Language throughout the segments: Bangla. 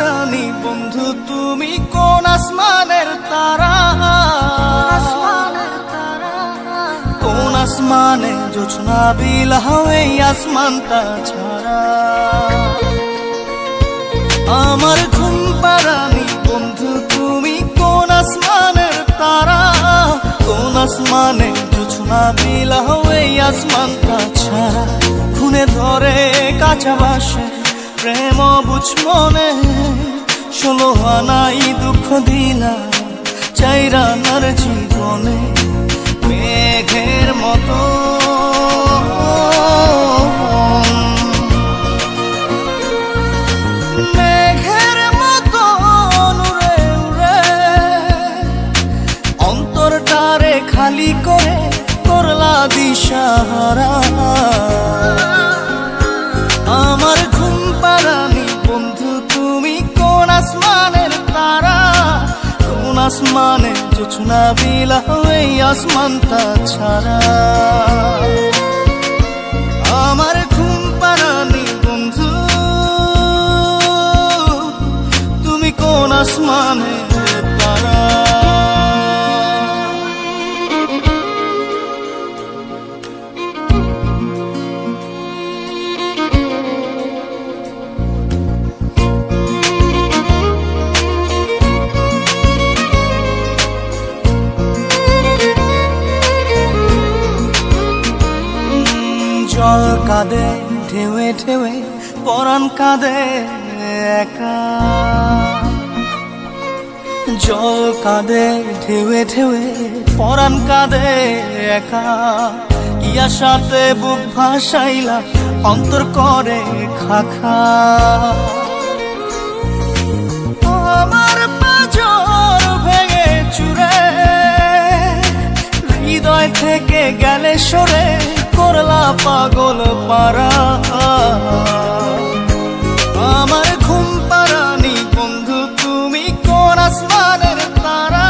রানী বন্ধু তুমি কোন আসমানের তারা? কোন আসমানে জোছনা বিলাও এই আসমানটা ছাড়া? আমার ঘুম পাড়ানি বন্ধু তুমি কোন আসমানের তারা? কোন আসমানে জোছনা বিলাও এই আসমানটা ছাড়া? খুনে ধরে কাঁচা বাসে প্রেম বুঝ মনে, 16 আনাই দুঃখ দিলা চাইরানার জীবনে। মেঘের মতো মেঘের মতো উড়ে উড়ে অন্তরটারে খালি করে করলা দিশাহারা। আমার ঘুম পাড়ানি বন্ধু তুমি কোন আসমানের তারা? কোন আসমানে জোছনা বিলাও এই আসমানটা ছাড়া? আমার ঘুম পাড়ানি বন্ধু তুমি কোন আসমানের তারা? জল কাঁদে ঢেউে ঢেউে পরাণ কাঁদে একা। জল কাঁদে ঢেউে ঢেউে পরাণ কাঁদে একা। কি আশাতে বুক ভাসাইলা অন্তর করে খাখা। আমার পাঁজর ভেঙে চুরে হৃদয় থেকে গেলে সরে করলা পাগল পারা। আমার ঘুম পাড়ানি বন্ধু তুমি কোন আসমানের তারা?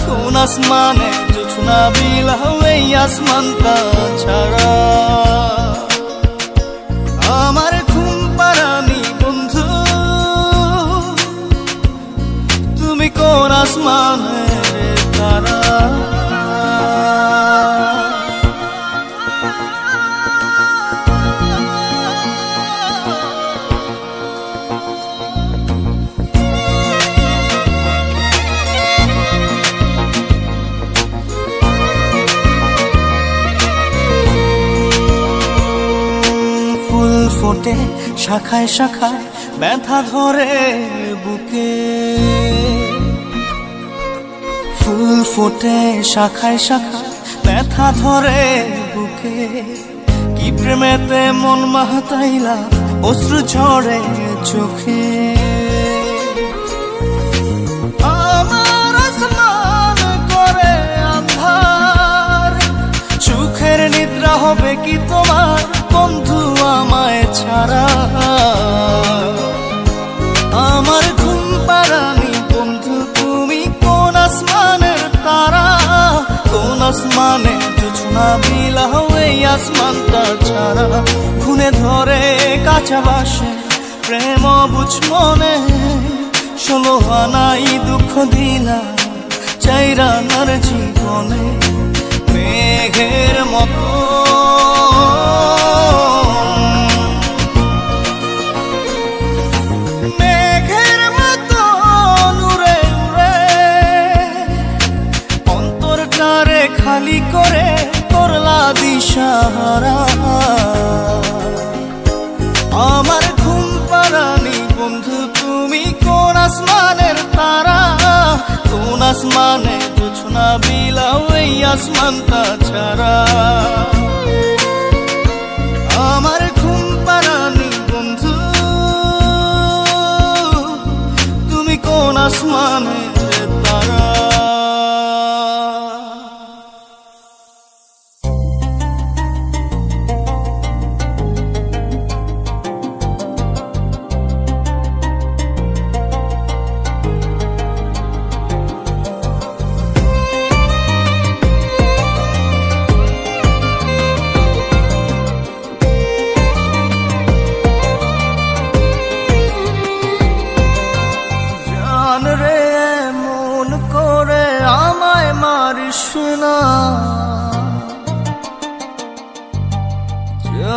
কোন আসমানে জোছনা বিলাও এই আসমানটা ছাড়া? আমার ঘুম পাড়ানি বন্ধু তুমি কোন আসমানের তারা? ফোটে শাখায় শাখায় ব্যথা ধরে বুকে। ফুল ফোটে শাখায় শাখায় ব্যথা ধরে বুকে। কি প্রেমেতে মন মাতাইলা অশ্রু ঝরে চোখে। আমার আসমান করে আন্ধার, সুখের নিদ্রা হবে কি তোমার বন্ধু আমায় ছাড়া? আমার ঘুম পাড়ানি বন্ধু তুমি কোন আসমানের তারা? কোন আসমানে জোছনা বিলাও এই আসমানটা ছাড়া? খুনে ধরে কাঁচা বাসে প্রেম বুঝ মনে, 16 আনাই দুঃখ দিলা চাইরানার জীবনে। মেঘের মতো খালি করে করলা দিশাহারা। আমার ঘুম পাড়ানি বন্ধু তুমি কোন আসমানের তারা? কোন আসমানে জোছনা বিলাও এই আসমানটা ছাড়া? আমার ঘুম পাড়ানি বন্ধু তুমি কোন আসমানের তারা?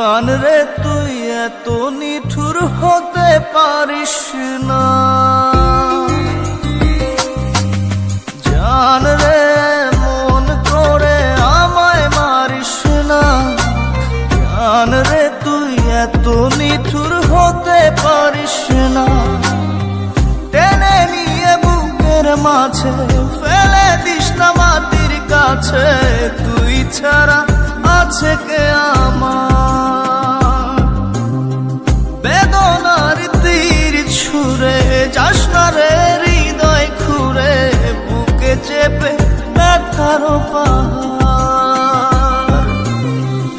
জান রে তুই এত নিঠুর হতে পারিস না, জান রে মন করে আমায় মারিস না, জান রে তুই এত নিঠুর হতে পারিস না। টেনে নিয়ে বুকের মাঝে ফেলে দিস না মাটির কাছে, তুই ছাড়া আছে কে আমার। বেদনার তীর ছুঁড়ে যাস না রে হৃদয় খুঁড়ে, বুকে চেপে ব্যথার পাহাড়।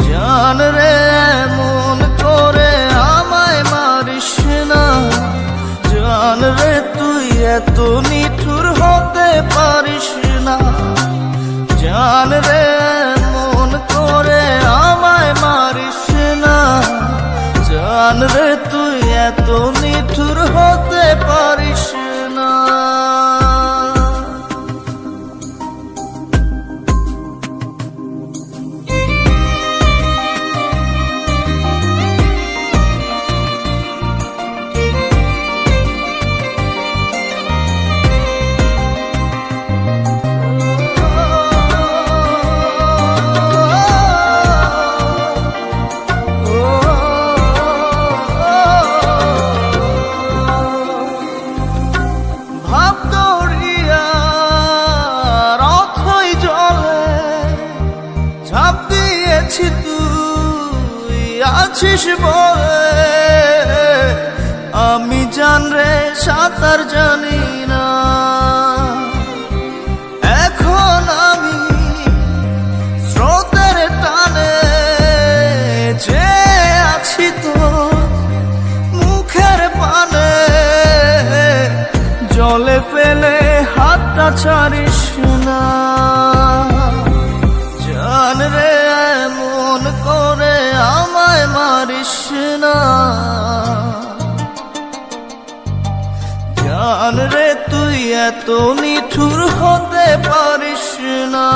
জান রে মন করে আমায় মারিস না, জান রে তুই এত নিঠুর হতে পারিস না, জান রে মন করে আমায় মারিস না, জান রে তুই এত নিঠুর হতে পারিস না। তুই আছিস বলে আমি জান রে সাঁতার জানি না, এখন আমি স্রোতের টানে যে আছি তো মুখের পানে, জলে ফেলে হাতটা ছাড়িস না, জান রে মন করে আমায় মারিস না, জান রে তুই এত নিঠুর হতে পারিস না।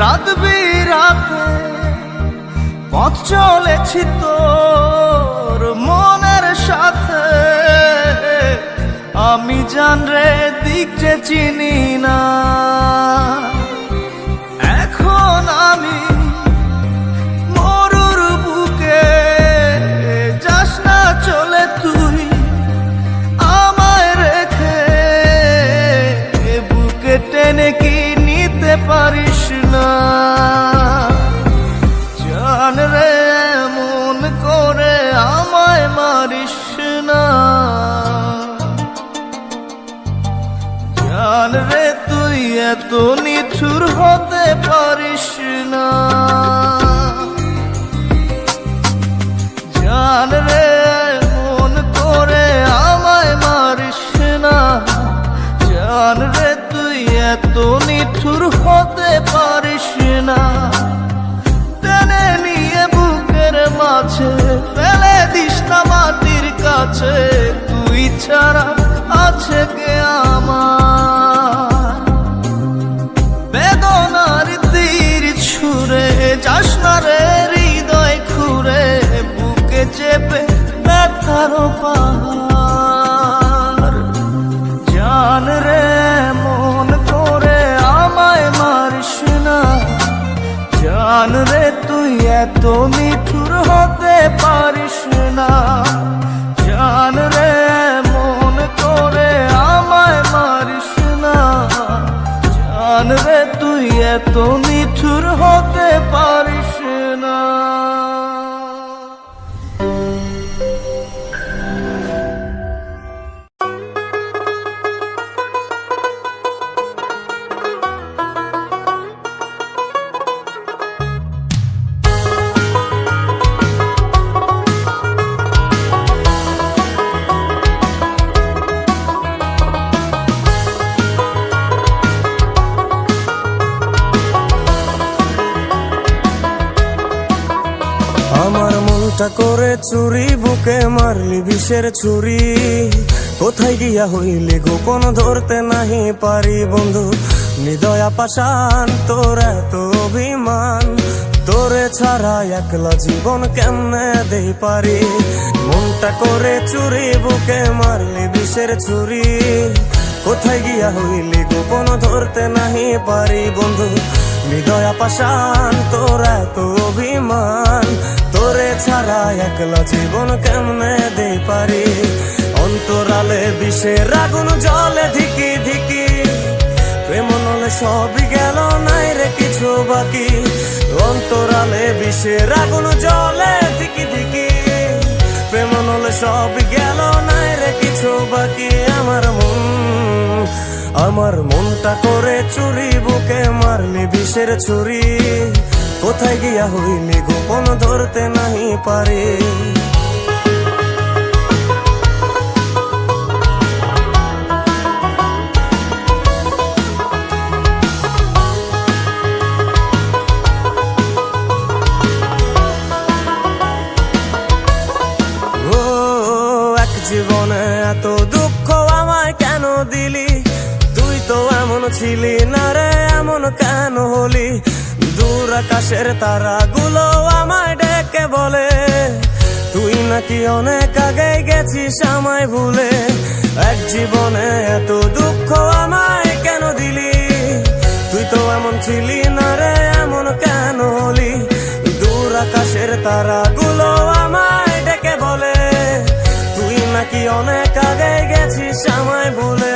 রাত বিরাতে পথ চলেছি তোর মনের সাথে, আমি জান রে দিক যে চিনি না, এখন আমি মরুর বুকে, যাস না চলে তুই আমায় রেখে, বুকে টেনে কি নিতে পারিস না, জান রে মন করে আমায় মারিস না, জান রে তুই এত নিঠুর হতে পারিস না, জান রে মন করে আমায় মারিস না, জান রে তুই এত নিঠুর হতে পারিস না। টেনে নিয়ে বুকের মাঝে ফেলে দিস না মাটির কাছে, তুই ছাড়া আছে কে আমার। বেদনার তীর ছুঁড়ে যাস না রে হৃদয় খুঁড়ে, বুকে চেপে ব্যথার পাহাড়। জান রে মন করে আমায় মারিস না, জান রে তুই এত নিঠুর হতে পারিস না, জান রে মন করে আমায় মারিস না, জান রে তুই এত নিঠুর হতে পারিস না। মনটা করে চুরি বুকে মারলি বিষের ছুরি কোথায় গিয়া হইলি গোপন ধরতে নাহি পারি বন্ধু হৃদয় পাষাণ তোর এত অভিমান তোরে ছাড়া একলা জীবন কেমনে দেই পারি মনটা করে চুরি বুকে মারলি বিষের ছুরি কোথায় গিয়া হইলি গোপন ধরতে নাহি পারি বন্ধু হৃদয় পাষাণ তোর এত অভিমান তোরে ছাড়া একলা জীবন কেমনে দেই পারি অন্তরালে বিষের আগুন জলে ধিকি ধিকি প্রেম নলে সবই গেল নাই রে কিছু বাকি অন্তরালে বিষের আগুন জলে ধিকি ধিকি প্রেম নলে সবই গেল নাই রে কিছু বাকি আমার মনটা করে চুরি বুকে মারলি বিষের ছুরি কোথায় গিয়া হইলি গোপন ধরতে নাহি পারি জীবনে এত দুঃখ আমায় কেন দিলি তুই তো এমন ছিলি না রে এমন কেন হলি দূর আকাশের তারাগুলো আমায় ডেকে বলে তুই নাকি অনেক আগে গেছিস আমায় ভুলে এক জীবনে এত দুঃখ আমায় কেন দিলি তুই তো এমন ছিলি না রে এমন কেন হলি দূর আকাশের তারাগুলো আমায় ডেকে বলে নাকি অনেক আগে গেছিস আমায় ভুলে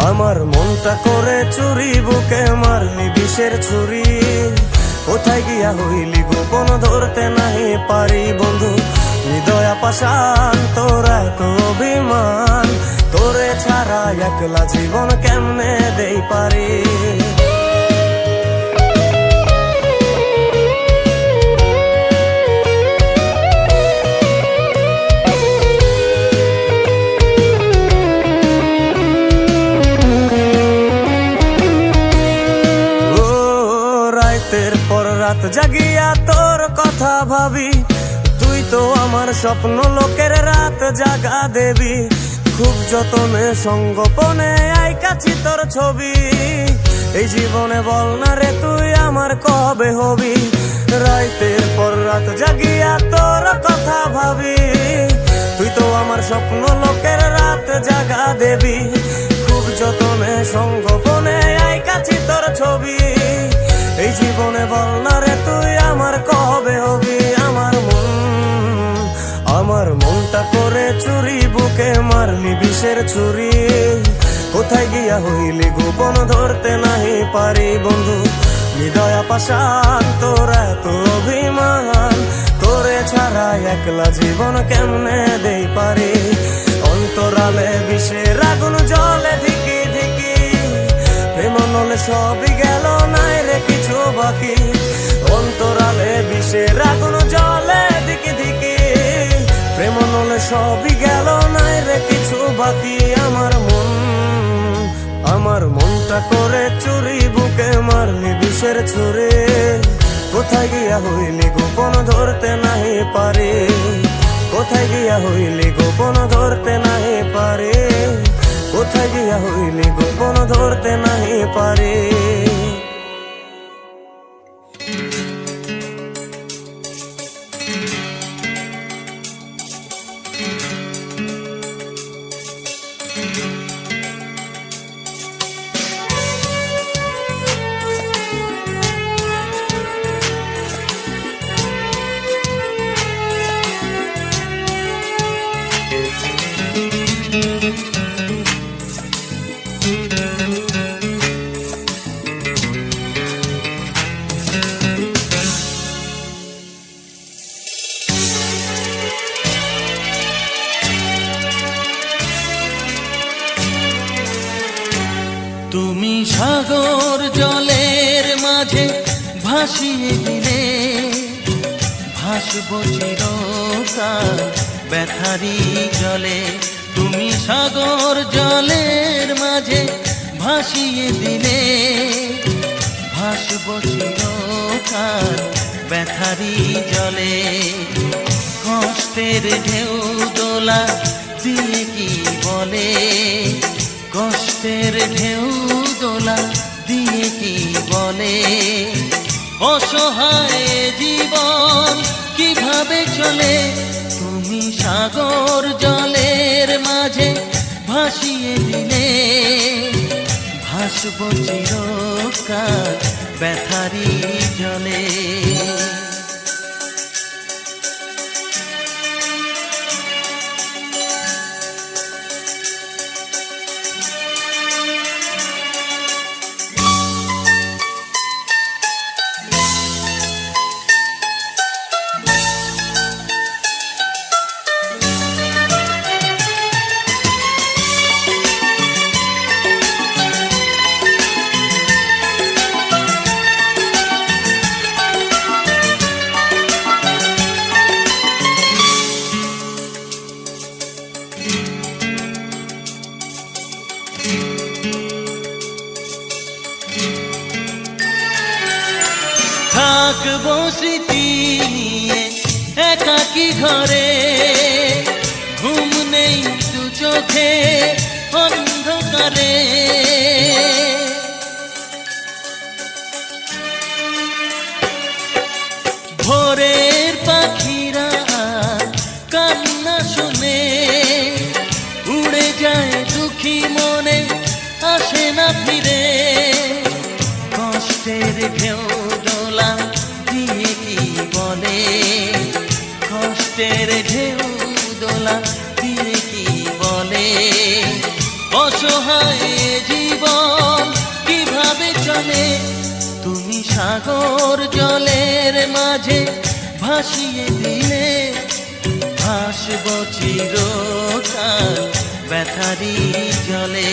আমার মনটা করে চুরি বুকে মারলি বিষের ছুরি কোথায় গিয়া হইলি গোপন ধরতে নাহি পারি বন্ধু হৃদয় পাষাণ তোর এত অভিমান তোরে ছাড়া একলা জীবন কেমনে দেই পারি পর রাত জাগিয়া তোর কথা ভাবি তুই তো আমার স্বপ্ন লোকের রাত জাগা দেবি খুব যতনে সঙ্গোপনে আইকাছি তোর ছবি এই জীবনে বল না রে তুই আমার কবে হবি রাতের পর রাত জাগিয়া তোর কথা ভাবি তুই তো আমার স্বপ্ন লোকের রাত জাগা দেবি খুব যতনে সঙ্গোপনে আইকাছি তোর ছবি এই জীবনে বল না রে তুই আমার কবে হবি আমার মনটা করে চুরি বুকে মারলি বিষের ছুরি কোথায় গিয়া হইলি গোপন ধরতে নাহি পারি বন্ধু হৃদয় পাষাণ তোর এত অভিমান তোরে ছাড়া একলা জীবন কেমনে দেই পারি অন্তরালে বিষের আগুন জলে ধিকি ধিকি প্রেম নলে সবই গেল নাই রে কিছু বাকি অন্তরালে বিষের আগুন জলে ধিকি ধিকি প্রেম নলে সবই গেল নাই রে কিছু বাকি আমার মনটা করে চুরি বুকে মারলি বিষের ছুরি কোথায় গিয়া হইলি গোপন ধরতে নাহি পারি কোথায় গিয়া হইলি গোপন ধরতে নাহি পারি কোথায় গিয়া হইলি গোপন ধরতে নাহি পারি তুমি সাগর জলের মাঝে ভাসিয়ে দিলে ভাসব চিরকাল ব্যথারি জলে। তুমি সাগর জলের মাঝে ভাসিয়ে দিলে ভাসব চিরকাল ব্যথারি জলে কষ্টের ঢেউ দোলা দিয়ে কি বলে কষ্টের ঢেউ দোলা দিয়ে কি বলে অসহায় জীবন কিভাবে চলে তুমি সাগর জলের মাঝে ভাসিয়ে দিলে ভাসব চিরকাল ব্যথারি জলে থাকবো স্মৃতি নিয়ে একাকী ঘরে ঘুম নেই দু চোখে অন্ধকারে ভোরের পাখিরা কান্না শুনে উড়ে যায় দুঃখী মনে আসে না ফিরে কষ্টের ঢেউ দোলা দিয়ে কি বলে কষ্টের ঢেউ দোলা দিয়ে কি বলে অসহায় জীবন কিভাবে চলে তুমি সাগর জলের মাঝে ভাসিয়ে দিলে ভাসব চিরকাল ব্যথারি জলে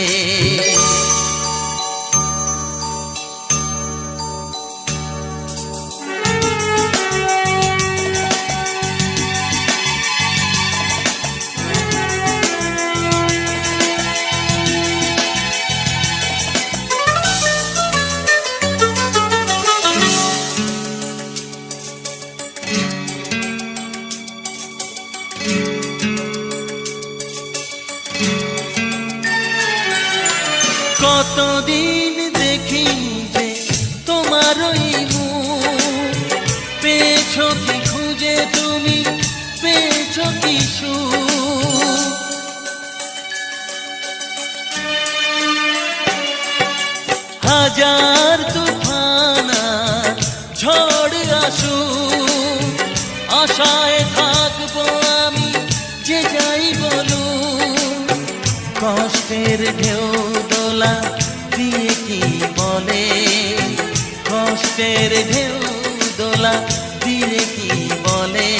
কতদিন দেখিনি যে তোমার ওই মুখ পেয়েছো কি খুঁজে তুমি পেয়েছো কি সুখ হাজার তুফান আর ঝড় আসুক আশায় থাকবো আমি যে যাই বলুক কষ্টের ঢেউ দোলা দিয়ে কি বলে কষ্টের ঢেউ দোলা দিয়ে কি বলে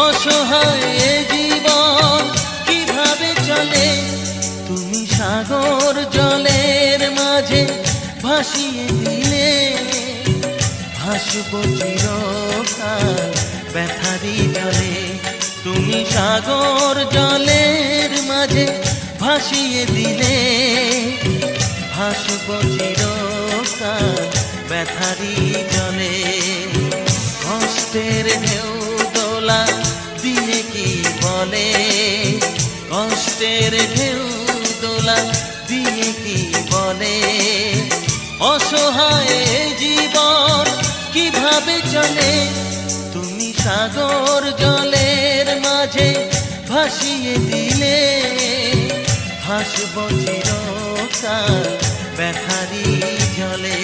অসহায় জীবন কিভাবে চলে তুমি সাগর জলের মাঝে ভাসিয়ে দিলে ভাসব চিরকাল ব্যথারি জলে তুমি সাগর জলের মাঝে ভাসিয়ে দিলে ভাসব চিরকাল ব্যথারি জলে কষ্টের ঢেউ দোলা দিয়ে কি বলে কষ্টের ঢেউ দোলা দিয়ে কি বলে অসহায় জীবন কিভাবে চলে তুমি সাগর জলের মাঝে ভাসিয়ে দিলে ভাসব চিরকাল ব্যথারি জলে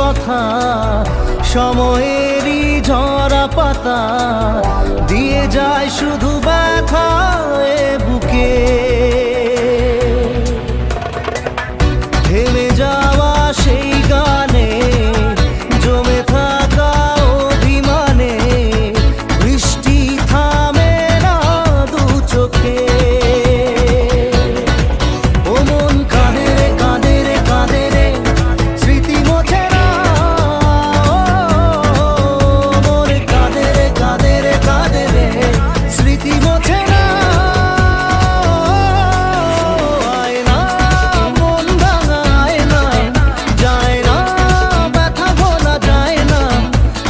কথা, সময়েরই ঝরা পাতা দিয়ে যায় শুধু ব্যথা এ বুকে। থেমে যাওয়া সেই গানে জমে থাকা অভিমানে বৃষ্টি থামে না দু চোখে। ও মন কাঁদে রে কাঁদে রে কাঁদে রে, স্মৃতি মোছে না। ও মন কাঁদে রে কাঁদে রে কাঁদে রে, স্মৃতি মোছে না। আয় না মন ভাঙা আয় না, যায় না ব্যথা ভোলা যায় না,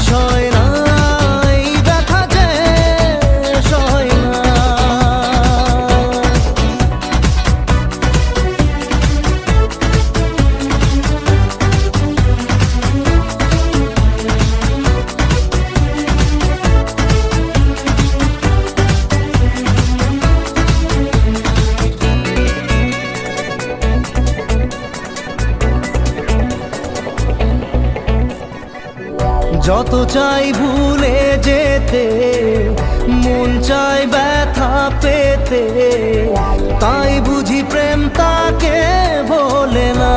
সয় না এই ব্যথা যে সয় না। যত চাই ভুলে যেতে, মন চায় ব্যথা পেতে, তাই বুঝি প্রেম তাকে বলে না।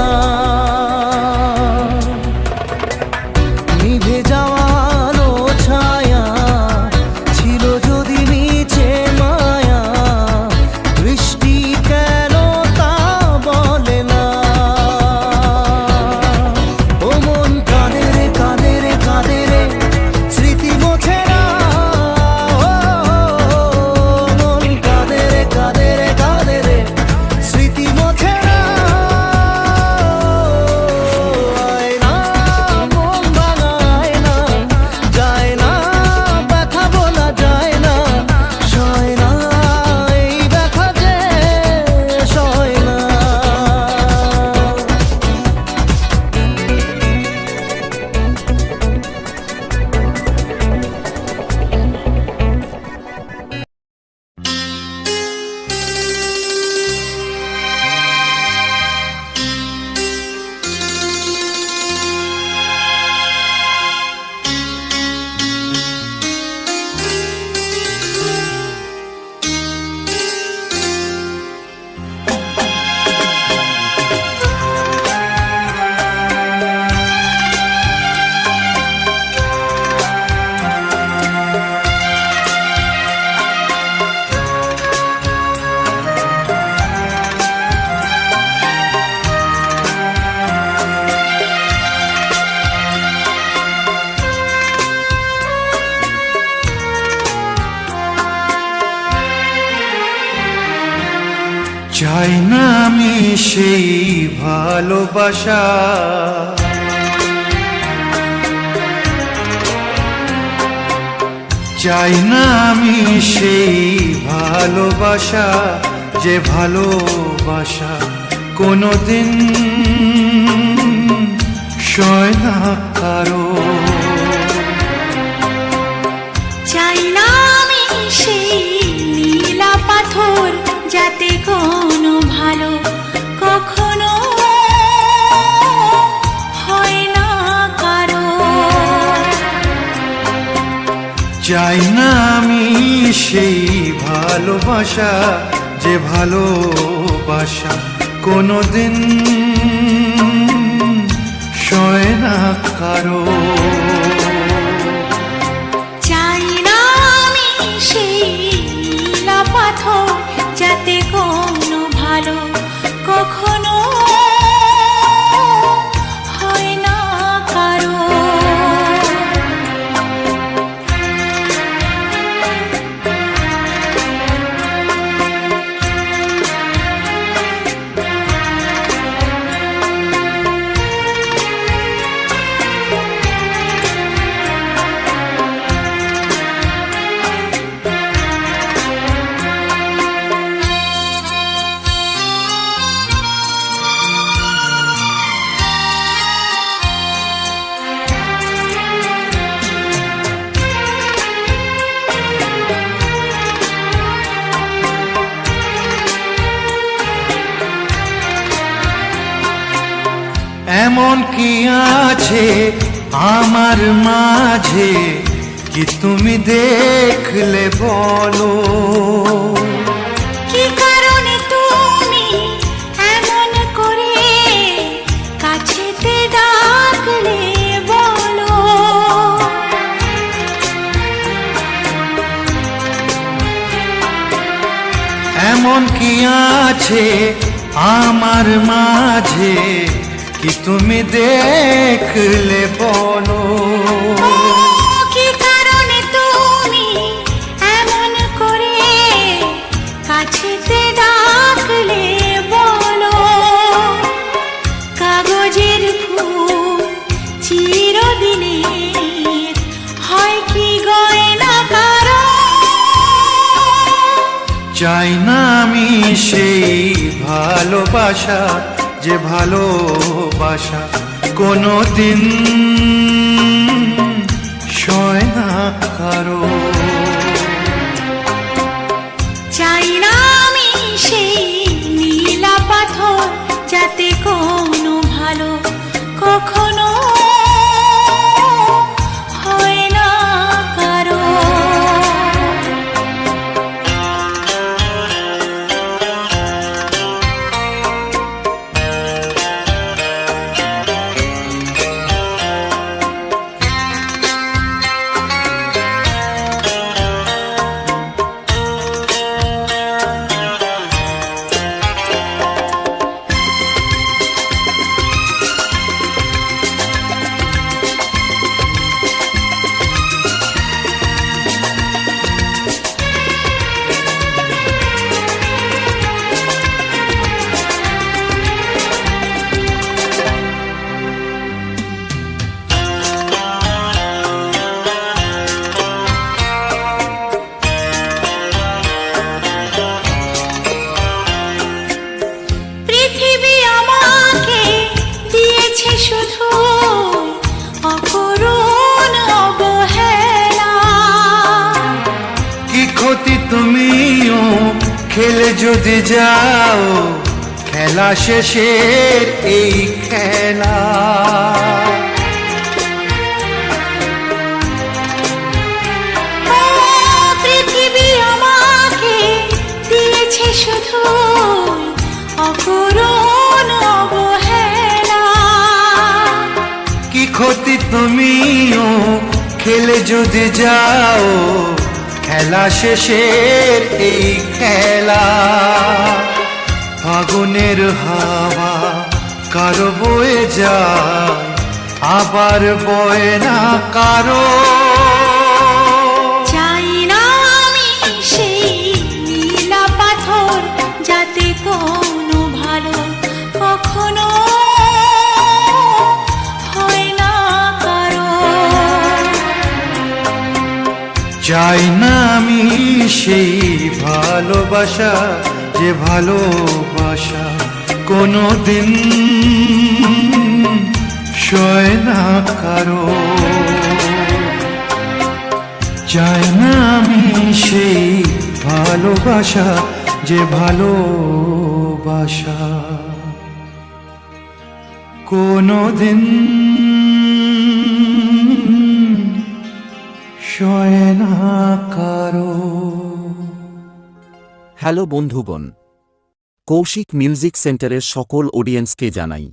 নিভে যাওয়া আলো ছায়া ছিল যদি নিচে মায়া, বৃষ্টি কেন তা বলে না। ও মন কাঁদে রে কাঁদে রে কাঁদে রে, স্মৃতি মোছে না। ও মন কাঁদে রে কাঁদে রে কাঁদে রে, স্মৃতি মোছে না। আয় না মন ভাঙা আয় না, যায় না ব্যথা বলা যায় না, সয় না এই ব্যথা যে সয় না। চাই না আমি সেই ভালোবাসা, চাই না আমি সেই ভালোবাসা, যে ভালোবাসা কোনোদিন সয় না কারো। চাই না আমি সেই নীলা পাথর, যাতে কোনো ভালো কখনো হয় না কারো। চাই না আমি সেই ভালোবাসা, যে ভালোবাসা কোনোদিন সয় না কারো। চাই না আমি সেই নীলা পাথর, যাতে কোনো ভালো কখনো হয় না কারো। কি আছে আমার মাঝে কি তুমি দেখলে বলো কি কারণে তুমি এমন করে কাছেতে ডাকলে বলো এমন কি আছে আমার মাঝে কি তুমি দেখলে বলো কি কারণে তুমি এমন করে কাছেতে ডাকলে বলো কাগজের ফুল চিরদিনের হয় কি গয়না কারো চাই না আমি সেই ভালোবাসা যে ভালোবাসা কোনো দিন সয় না কারো চাই না আমি সেই নীলা পাথর যাতে কোনো ভালো কখনো হয় না কারো পৃথিবী আমাকে দিয়েছে শুধু অকরুণ অবহেলা কি ক্ষতি তুমিও খেলে যদি যাও খেলা শেষের এই খেলা ও পৃথিবী আমাকে দিয়েছে শুধু অকরুণ অবহেলা কি ক্ষতি তুমিও খেলে যদি যাও খেলা শেষের এই খেলা ফাগুনের হাওয়া কারো বয়ে যায় আবার বয়ে না কারো চাই না আমি সেই নীলা পাথর যাতে কোনো ভালো কখনো হয় না কারো চাই না আমি সেই ভালোবাসা যে ভালোবাসা কোনো দিন সয় না কারো চাই না আমি সেই ভালোবাসা যে ভালোবাসা কোনো দিন সয় না কারো। হ্যালো বন্ধুগণ, কৌশিক মিউজিক সেন্টারের সকল অডিয়েন্সকে জানাই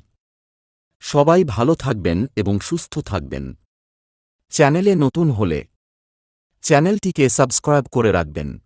সবাই ভালো থাকবেন এবং সুস্থ থাকবেন। চ্যানেলে নতুন হলে চ্যানেলটিকে সাবস্ক্রাইব করে রাখবেন।